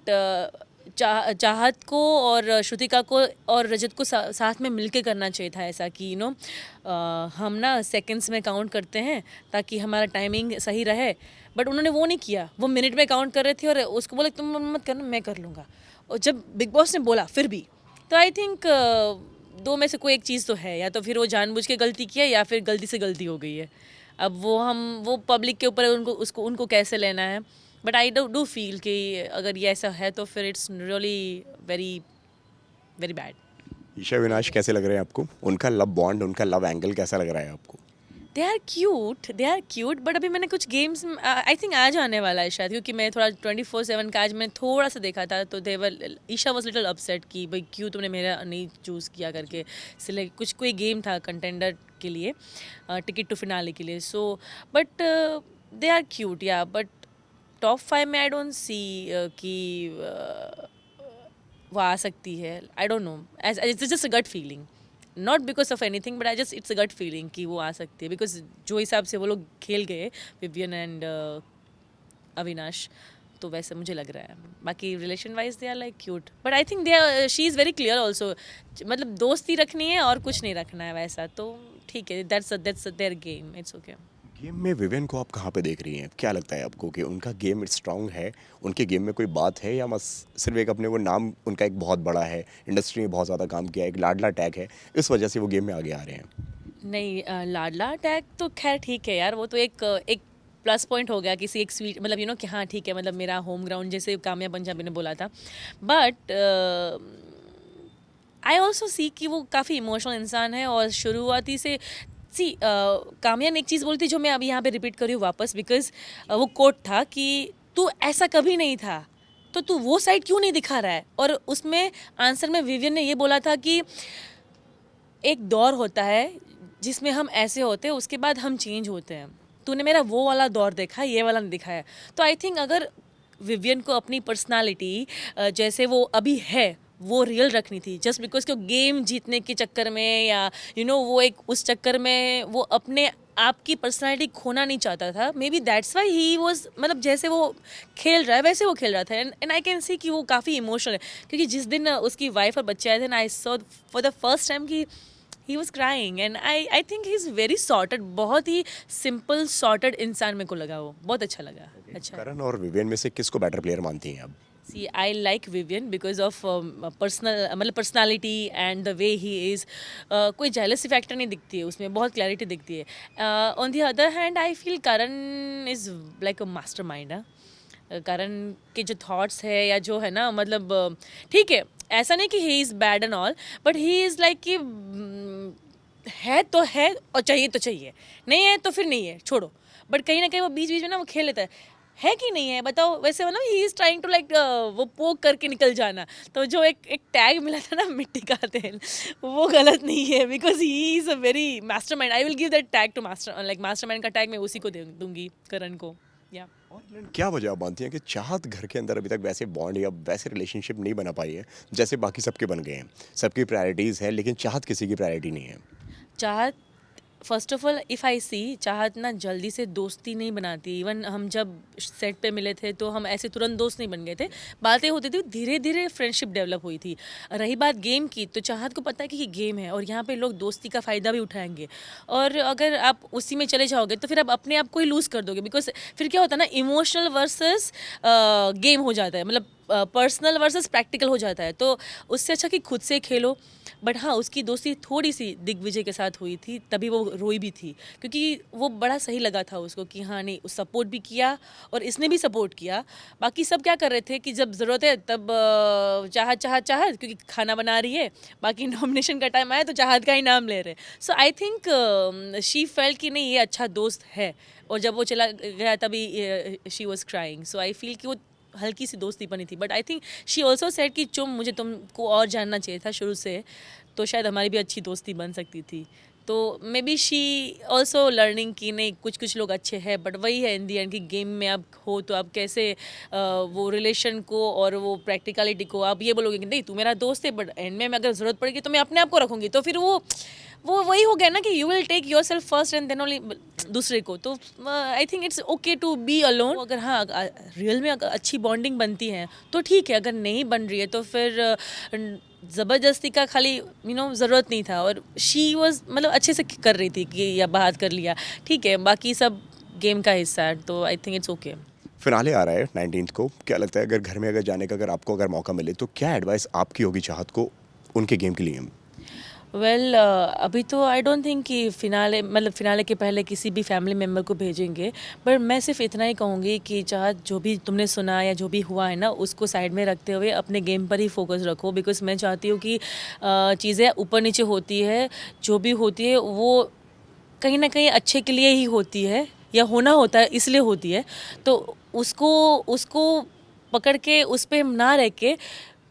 चाहत को और श्रुतिका को और रजत को साथ में मिलके करना चाहिए था ऐसा कि हम ना सेकंड्स में काउंट करते हैं ताकि हमारा टाइमिंग सही रहे, बट उन्होंने वो नहीं किया, वो मिनट में काउंट कर रहे थे और उसको बोला तुम मत करना, मैं कर लूँगा। और जब बिग बॉस ने बोला फिर भी, तो आई थिंक दो में से कोई एक चीज़ तो है, या तो फिर वो जानबूझ के गलती किया या फिर गलती से गलती हो गई है। अब वो पब्लिक के ऊपर उनको कैसे लेना है, बट आई डू फील कि अगर ये ऐसा है तो फिर it's really very very bad. Esha Avinash कैसे लग रहे हैं आपको? उनका लव बॉन्ड, उनका लव एंगल कैसा लग रहा है आपको? दे आर क्यूट, बट अभी मैंने कुछ गेम्स आई थिंक आज आने वाला है शायद, क्योंकि मैं थोड़ा 24/7 का आज मैं थोड़ा सा देखा था, तो ईशा वॉज लिटिल अपसेट कि भाई क्यों तुमने मेरा नहीं चूज़ किया करके, सिलेक्ट कुछ कोई गेम था कंटेंडर के लिए, टिकट टू फिनाले के लिए। So but they are cute yeah, but top 5 में आई डोंट सी कि वो आ सकती है। I don't know, as it's just a gut feeling, not because of anything, but I just it's a gut feeling कि वो आ सकती है, बिकॉज जो हिसाब से वो लोग खेल गए विवियन एंड अविनाश, तो वैसे मुझे लग रहा है। बाकी relation wise they are like cute, but I think she is very clear also, मतलब दोस्ती रखनी है और कुछ नहीं रखना है वैसा, तो ठीक है, that's their game, it's okay. Game में विवियन को आप कहाँ पे देख रही हैं? क्या लगता है आपको कि उनका गेम स्ट्रांग है, उनके गेम में कोई बात है, या बस सिर्फ एक अपने वो नाम उनका एक बहुत बड़ा है, इंडस्ट्री में बहुत ज़्यादा काम किया है, एक लाडला टैग है, इस वजह से वो गेम में आगे आ रहे हैं? नहीं, लाडला टैग तो खैर ठीक है यार, वो तो एक प्लस पॉइंट हो गया किसी एक स्वीट, मतलब कि हाँ ठीक है, मतलब मेरा होम ग्राउंड, जैसे काम्या पंजाबी ने बोला था। बट आई ऑल्सो सी कि वो काफ़ी इमोशनल इंसान है, और शुरुआती से काम्या ने एक चीज़ बोली थी जो मैं अभी यहाँ पे रिपीट कर रही हूँ वापस, बिकॉज वो कोट था कि तू ऐसा कभी नहीं था, तो तू वो साइड क्यों नहीं दिखा रहा है। और उसमें आंसर में विवियन ने ये बोला था कि एक दौर होता है जिसमें हम ऐसे होते हैं, उसके बाद हम चेंज होते हैं, तूने मेरा वो वाला दौर देखा, ये वाला नहीं दिखाया। तो आई थिंक अगर विवियन को अपनी पर्सनालिटी जैसे वो अभी है वो रियल रखनी थी, जस्ट बिकॉज कि गेम जीतने के चक्कर में या वो एक उस चक्कर में वो अपने आपकी पर्सनालिटी खोना नहीं चाहता था। May be that's why he was, मतलब जैसे वो खेल रहा है वैसे वो खेल रहा था। एंड आई कैन सी कि वो काफ़ी इमोशनल है, क्योंकि जिस दिन उसकी वाइफ और बच्चे आए थे ना, I saw for the first time कि he was crying, and I think he is very sorted, बहुत ही सिंपल सॉर्टेड इंसान मेरे को लगा, वो बहुत अच्छा लगा। अच्छा, करण और विवियन में से किसको बेटर प्लेयर मानती हैं आप? See, I like Vivian because of personality and the way he is. कोई jealousy factor नहीं दिखती है उसमें, बहुत clarity दिखती है. On the other hand, I feel Karan is like a mastermind. करण के जो थॉट्स है या जो है ना, मतलब ठीक है, ऐसा नहीं कि he is bad and all, but he is like कि है तो है और चाहिए तो चाहिए, नहीं है तो फिर नहीं है, छोड़ो। बट कहीं ना कहीं वो बीच बीच में ना वो खेल लेता है कि नहीं है, बताओ। वैसे मतलब he is trying to like वो पोक करके निकल जाना। तो जो एक टैग मिला था ना, मिट्टी का तेल, वो गलत नहीं है, because he is a very mastermind. I will give that tag to mastermind का टैग मैं उसी को दूंगी, करण को। या और क्या वजह आप मानती हैं कि चाहत घर के अंदर अभी तक वैसे बॉन्ड या वैसे रिलेशनशिप नहीं बना पाई है जैसे बाकी सबके बन गए हैं? सबकी प्रायोरिटीज़ है लेकिन चाहत किसी की प्रायोरिटी नहीं है। Chahat, first of all if I see, Chahat ना जल्दी से दोस्ती नहीं बनाती। इवन हम जब सेट पे मिले थे तो हम ऐसे तुरंत दोस्त नहीं बन गए थे, बातें होती थी, धीरे धीरे फ्रेंडशिप डेवलप हुई थी। रही बात गेम की, तो चाहत को पता है कि ये गेम है और यहाँ पे लोग दोस्ती का फ़ायदा भी उठाएंगे, और अगर आप उसी में चले जाओगे तो फिर आप अपने आप को ही लूज़ कर दोगे। बिकॉज फिर क्या होता है ना, इमोशनल वर्सेस गेम हो जाता है, मतलब पर्सनल वर्सेस प्रैक्टिकल हो जाता है। तो उससे अच्छा कि खुद से खेलो। बट हाँ, उसकी दोस्ती थोड़ी सी दिग्विजय के साथ हुई थी, तभी वो रोई भी थी, क्योंकि वो बड़ा सही लगा था उसको कि हाँ नहीं, उस सपोर्ट भी किया और इसने भी सपोर्ट किया। बाकी सब क्या कर रहे थे कि जब ज़रूरत है तब चाहत चाहत चाहत, क्योंकि खाना बना रही है, बाकी नॉमिनेशन का टाइम आया तो चाहत का ही नाम ले रहे। सो आई थिंक शी फेल्ट कि नहीं, ये अच्छा दोस्त है, और जब वो चला गया तभी she was crying. So I feel कि वो हल्की सी दोस्ती बनी थी। But I think she also said कि चुम, मुझे तुमको और जानना चाहिए था शुरू से, तो शायद हमारी भी अच्छी दोस्ती बन सकती थी। तो may be she also learning की नहीं, कुछ कुछ लोग अच्छे हैं, बट वही है इन दी एंड कि गेम में आप हो तो आप कैसे वो रिलेशन को और वो प्रैक्टिकलिटी को आप ये बोलोगे कि नहीं तू मेरा दोस्त है, बट एंड में अगर ज़रूरत पड़ेगी तो मैं अपने आप को रखूँगी, तो फिर वो वही हो गया ना कि you will take yourself first and then only दूसरे को। तो I think it's okay to be alone. अगर हाँ रियल में अगर अच्छी बॉन्डिंग बनती है तो ठीक है, अगर नहीं बन रही है तो फिर ज़बरदस्ती का खाली ज़रूरत नहीं था। और शी वॉज मतलब अच्छे से कर रही थी कि या बात कर लिया, ठीक है, बाकी सब गेम का हिस्सा है, तो I think it's okay. Finale आ रहा है 19th को, क्या लगता है अगर घर में अगर जाने का अगर आपको अगर मौका मिले तो क्या एडवाइस आपकी होगी चाहत को उनके गेम के लिए? वेल अभी तो आई डोंट थिंक कि फिनाले के पहले किसी भी फैमिली मेम्बर को भेजेंगे, बट मैं सिर्फ इतना ही कहूँगी कि चाहे जो भी तुमने सुना या जो भी हुआ है ना, उसको साइड में रखते हुए अपने गेम पर ही फोकस रखो। बिकॉज मैं चाहती हूँ कि चीज़ें ऊपर नीचे होती है, जो भी होती है वो कहीं ना कहीं अच्छे के लिए ही होती है, या होना होता है इसलिए होती है। तो उसको पकड़ के उस पर ना रह के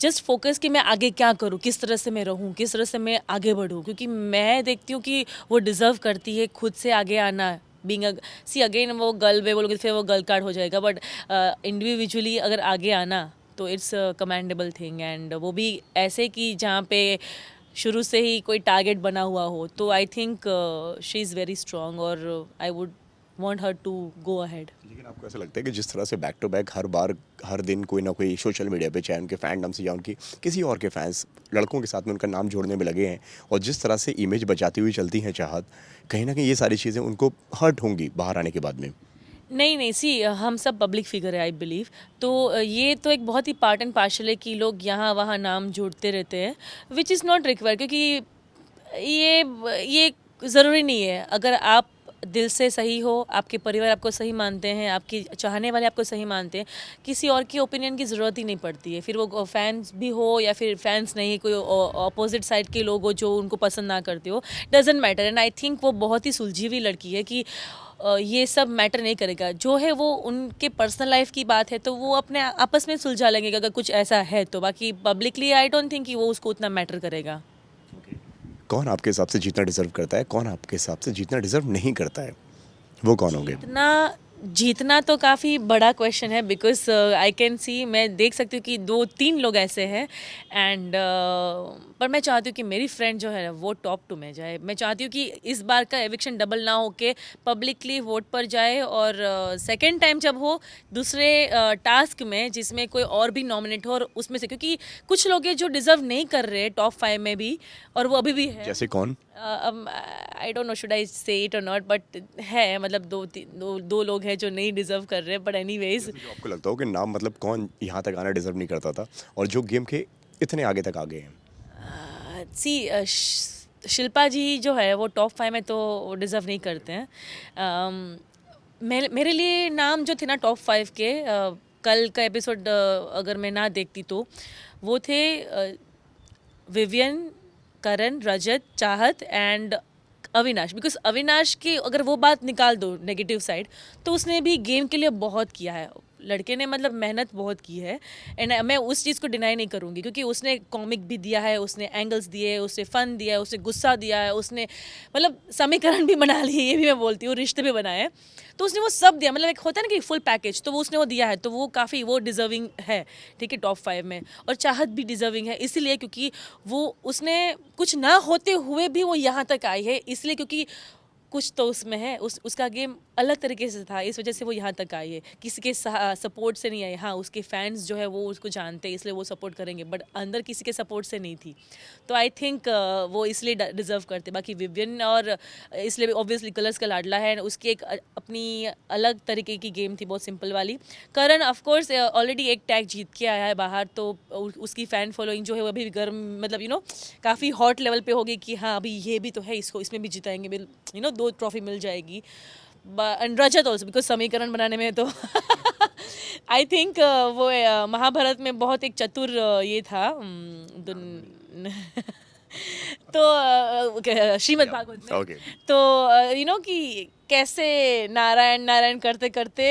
जस्ट फोकस कि मैं आगे क्या करूँ, किस तरह से मैं रहूँ, किस तरह से मैं आगे बढ़ूँ, क्योंकि मैं देखती हूँ कि वो डिज़र्व करती है खुद से आगे आना। बीइंग सी अगेन वो गर्ल वे बोलोगे फिर वो गर्ल कार्ड हो जाएगा, बट इंडिविजुअली अगर आगे आना तो इट्स कमेंडेबल थिंग। एंड वो भी ऐसे कि जहाँ पे शुरू से ही कोई टारगेट बना हुआ हो, तो I think she is very strong और I would want her to go ahead. लेकिन आपको ऐसा लगता है कि जिस तरह से बैक टू बैक हर बार हर दिन कोई ना कोई सोशल मीडिया पे, चाहे उनके फैंडम से या उनकी किसी और के फैंस लड़कों के साथ में उनका नाम जोड़ने में लगे हैं, और जिस तरह से इमेज बचाती हुई चलती हैं चाहत, कहीं ना कहीं ये सारी चीज़ें उनको हर्ट होंगी बाहर आने के बाद में? नहीं नहीं, सी हम सब पब्लिक फिगर है आई बिलीव, तो ये तो एक बहुत ही पार्ट एंड पार्शल है कि लोग यहाँ वहाँ नाम जोड़ते रहते हैं, विच इज़ नॉट रिक्वायर्ड, क्योंकि ये ज़रूरी नहीं है। अगर आप दिल से सही हो, आपके परिवार आपको सही मानते हैं, आपके चाहने वाले आपको सही मानते हैं, किसी और की ओपिनियन की ज़रूरत ही नहीं पड़ती है। फिर वो फैंस भी हो या फिर फैंस नहीं, कोई अपोजिट साइड के लोग हो जो उनको पसंद ना करते हो, doesn't matter. And I think वो बहुत ही सुलझी हुई लड़की है कि ये सब मैटर नहीं करेगा। जो है वो उनके पर्सनल लाइफ की बात है, तो वो अपने आपस में सुलझा लेंगे अगर कुछ ऐसा है तो। बाकी पब्लिकली आई डोंट थिंक कि वो उसको उतना मैटर करेगा। कौन आपके हिसाब से जीतना डिजर्व करता है, कौन आपके हिसाब से जीतना डिजर्व नहीं करता है, वो कौन होंगे? जीतना तो काफ़ी बड़ा क्वेश्चन है, बिकॉज आई कैन सी, मैं देख सकती हूँ कि 2-3 लोग ऐसे हैं। एंड पर मैं चाहती हूँ कि मेरी फ्रेंड जो है वो टॉप 2 में जाए। मैं चाहती हूँ कि इस बार का एविक्शन डबल ना हो के पब्लिकली वोट पर जाए, और सेकेंड टाइम जब हो दूसरे टास्क में जिसमें कोई और भी नॉमिनेट हो, और उसमें से क्योंकि कुछ लोग हैं जो डिज़र्व नहीं कर रहे टॉप 5 में भी, और वो अभी भी है। जैसे कौन? आई डोंट नो शुड आई से इट और नॉट, बट है मतलब दो लोग हैं जो नहीं डिजर्व कर रहे, बट एनीवेज। जो आपको लगता हो कि नाम मतलब कौन यहाँ तक आना डिजर्व नहीं करता था और जो गेम के इतने आगे तक आ गए हैं? सी शिल्पा जी जो है वो टॉप 5 में तो डिज़र्व नहीं करते हैं। मेरे लिए नाम जो थे ना टॉप 5 के, कल का एपिसोड अगर मैं ना देखती तो वो थे विवियन, करण, रजत, चाहत एंड अविनाश। बिकॉज अविनाश की अगर वो बात निकाल दो नेगेटिव साइड, तो उसने भी गेम के लिए बहुत किया है। लड़के ने मतलब मेहनत बहुत की है एंड मैं उस चीज़ को डिनाई नहीं करूँगी क्योंकि उसने कॉमिक भी दिया है, उसने एंगल्स दिए, उसने फ़न दिया है, उसने गुस्सा दिया है, उसने मतलब समीकरण भी बना लिए, ये भी मैं बोलती हूँ, रिश्ते भी बनाए, तो उसने वो सब दिया, मतलब एक होता है ना कि फुल पैकेज, तो वो उसने वो दिया है, तो वो काफ़ी वो डिज़र्विंग है, ठीक है, टॉप 5 में। और चाहत भी डिज़र्विंग है इसीलिए क्योंकि वो उसने कुछ ना होते हुए भी वो यहाँ तक आई है, इसलिए क्योंकि कुछ तो उसमें है, उसका गेम अलग तरीके से था, इस वजह से वो यहाँ तक आई है, किसी के सपोर्ट से नहीं आई। हाँ, उसके फैंस जो है वो उसको जानते हैं इसलिए वो सपोर्ट करेंगे, बट अंदर किसी के सपोर्ट से नहीं थी, तो आई थिंक वो इसलिए डिज़र्व करते। बाकी विवियन और इसलिए ऑब्वियसली कलर्स का लाडला है, उसकी एक अपनी अलग तरीके की गेम थी, बहुत सिंपल वाली। करण ऑफकोर्स ऑलरेडी एक टैग जीत के आया है बाहर, तो उसकी फ़ैन फॉलोइंग जो है वो अभी गर्म, मतलब काफ़ी हॉट लेवल पे होगी कि हाँ अभी ये भी तो है, इसको इसमें भी जिताएंगे, 2 ट्रॉफी मिल जाएगी। एंड रजत ऑल्सो बिकॉज समीकरण बनाने में तो आई थिंक वो महाभारत में बहुत एक चतुर ये था तो श्रीमद् भागवत में Okay. तो कि कैसे नारायण नारायण करते करते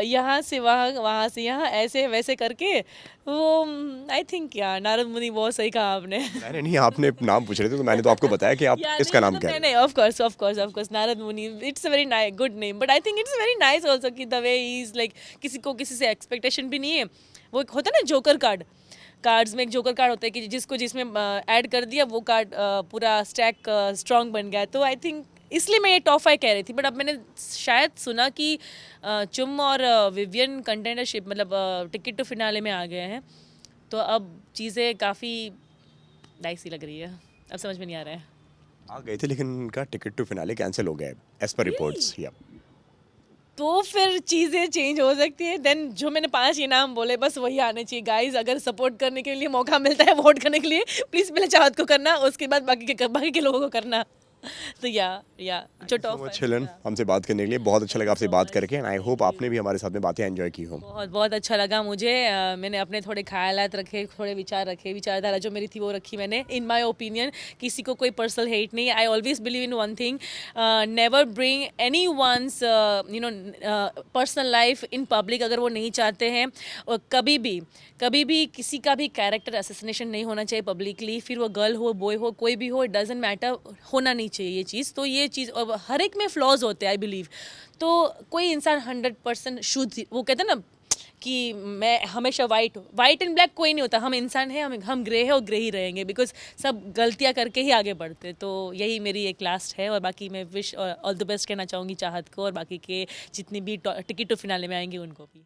यहाँ से वहाँ, वहाँ से यहाँ, ऐसे वैसे करके वो आई थिंक यार नारद मुनि, बहुत सही कहा आपने। नहीं, आपने नाम पूछ रहे थे तो मैंने तो आपको बताया कि आप इसका नाम क्या है। नहीं, of course Narad Muni, it's a very good name, but I think it's very nice also कि the way he is like, किसी को किसी से एक्सपेक्टेशन भी नहीं है। वो एक होता है ना जोकर कार्ड्स में एक जोकर कार्ड होता है कि जिसमें ऐड कर दिया वो कार्ड पूरा स्टैक स्ट्रांग बन गया, तो आई थिंक इसलिए मैं ये टॉप 5 कह रही थी। बट अब मैंने शायद सुना कि चुम और विवियन कंटेंडरशिप मतलब टिकट टू फिनाले में आ गए हैं, तो अब चीज़ें काफ़ी डाइसी लग रही है, अब समझ में नहीं आ रहा है। आ गए थे लेकिन उनका टिकट टू फिनाले कैंसिल हो गया है एज पर रिपोर्ट्स। या तो फिर चीज़ें चेंज हो सकती है। देन जो मैंने 5 इनाम बोले बस वही आने चाहिए गाइज। अगर सपोर्ट करने के लिए मौका मिलता है वोट करने के लिए, प्लीज़ पहले चाहत को करना, उसके बाद बाकी के लोगों को करना। तो या जो टॉप चिलन हमसे बात करने के लिए बहुत अच्छा लगा आपसे बात करके, एंड आई होप आपने भी हमारे साथ में बातें एंजॉय की हो। बहुत बहुत अच्छा लगा मुझे। मैंने अपने थोड़े ख्यालात रखे, थोड़े विचार रखे, विचारधारा जो मेरी थी वो रखी मैंने। इन माय ओपिनियन किसी को कोई पर्सनल हेट नहीं। I always believe in one thing, never bring any one's personal life in public अगर वो नहीं चाहते हैं। और कभी भी किसी का भी कैरेक्टर असैसिनेशन नहीं होना चाहिए पब्लिकली, फिर वो गर्ल हो, बॉय हो, कोई भी हो, इट डजेंट मैटर, होना नहीं चाहिए ये चीज़। तो ये चीज़, और हर एक में फ्लॉज होते हैं आई बिलीव। तो कोई इंसान 100% शुद्ध, वो कहते हैं ना कि मैं हमेशा वाइट एंड ब्लैक कोई नहीं होता, हम इंसान हैं, हम ग्रे है और ग्रे ही रहेंगे, बिकॉज सब गलतियां करके ही आगे बढ़ते। तो यही मेरी एक लास्ट है, और बाकी मैं विश और ऑल द बेस्ट कहना चाहूँगी चाहत को और बाकी के जितनी भी टिकट टू फिनाले में आएंगे उनको भी।